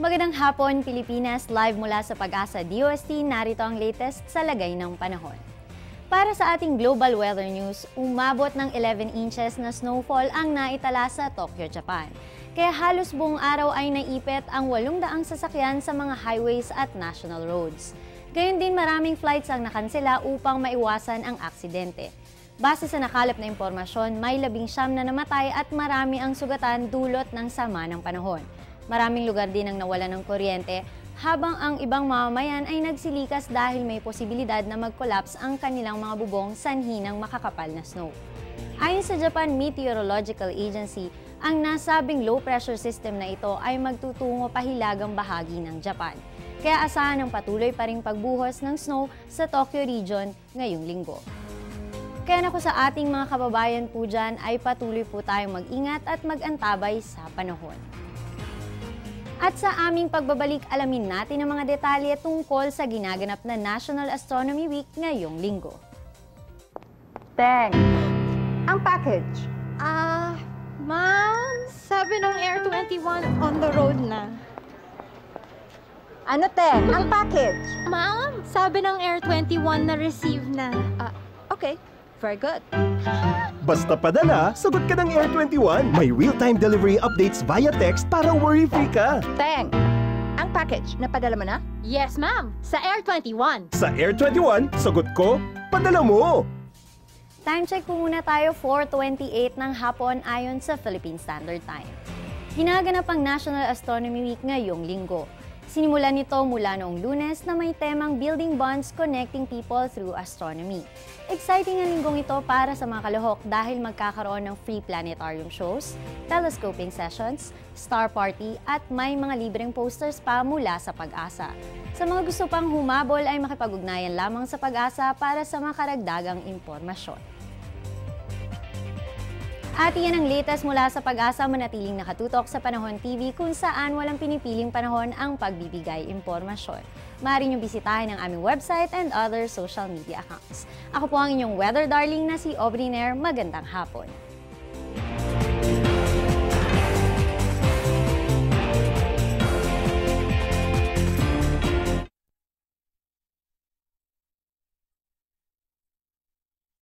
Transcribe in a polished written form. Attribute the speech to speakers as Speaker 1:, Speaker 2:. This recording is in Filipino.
Speaker 1: Magandang hapon, Pilipinas. Live mula sa Pag-asa DOST, narito ang latest sa lagay ng panahon. Para sa ating global weather news, umabot ng 11 inches na snowfall ang naitala sa Tokyo, Japan. Kaya halos buong araw ay naipit ang 800 sasakyan sa mga highways at national roads. Gayun din maraming flights ang nakansela upang maiwasan ang aksidente. Base sa nakalap na impormasyon, may 19 na namatay at marami ang sugatan dulot ng sama ng panahon. Maraming lugar din ang nawala ng kuryente, habang ang ibang mamamayan ay nagsilikas dahil may posibilidad na mag-collapse ang kanilang mga bubong sanhi ng makakapal na snow. Ayon sa Japan Meteorological Agency, ang nasabing low-pressure system na ito ay magtutungo pahilagang bahagi ng Japan. Kaya asahan ng patuloy pa ring pagbuhos ng snow sa Tokyo region ngayong linggo. Kaya naku sa ating mga kababayan po dyan ay patuloy po tayong mag-ingat at mag-antabay sa panahon. At sa aming pagbabalik, alamin natin ang mga detalye tungkol sa ginaganap na National Astronomy Week ngayong linggo.
Speaker 2: Teng, ang package.
Speaker 3: Ma'am, sabi ng Air 21 on the road na.
Speaker 2: Ano, Teng? Ang package.
Speaker 3: Ma'am, sabi ng Air 21 na receive na.
Speaker 2: Okay, very good.
Speaker 4: Basta padala, sagot ka ng Air 21. May real-time delivery updates via text para worry-free ka.
Speaker 2: Teng, ang package, napadala mo na?
Speaker 3: Yes, ma'am, sa Air 21.
Speaker 4: Sa Air 21, sagot ko, padala mo!
Speaker 1: Time check po muna tayo, 4:28 ng hapon ayon sa Philippine Standard Time. Ginaganap ang National Astronomy Week ngayong linggo. Sinimulan nito mula noong Lunes na may temang Building Bonds Connecting People Through Astronomy. Exciting ang linggong ito para sa mga kalahok dahil magkakaroon ng free planetarium shows, telescoping sessions, star party at may mga libreng posters pa mula sa Pag-asa. Sa mga gusto pang humabol ay makipag-ugnayan lamang sa Pag-asa para sa mga karagdagang impormasyon. At iyan ang latest mula sa Pag-asa, manatiling nakatutok sa Panahon TV kung saan walang pinipiling panahon ang pagbibigay impormasyon. Maaari niyong bisitahin ang aming website and other social media accounts. Ako po ang inyong weather darling na si Aubrey Nair. Magandang hapon.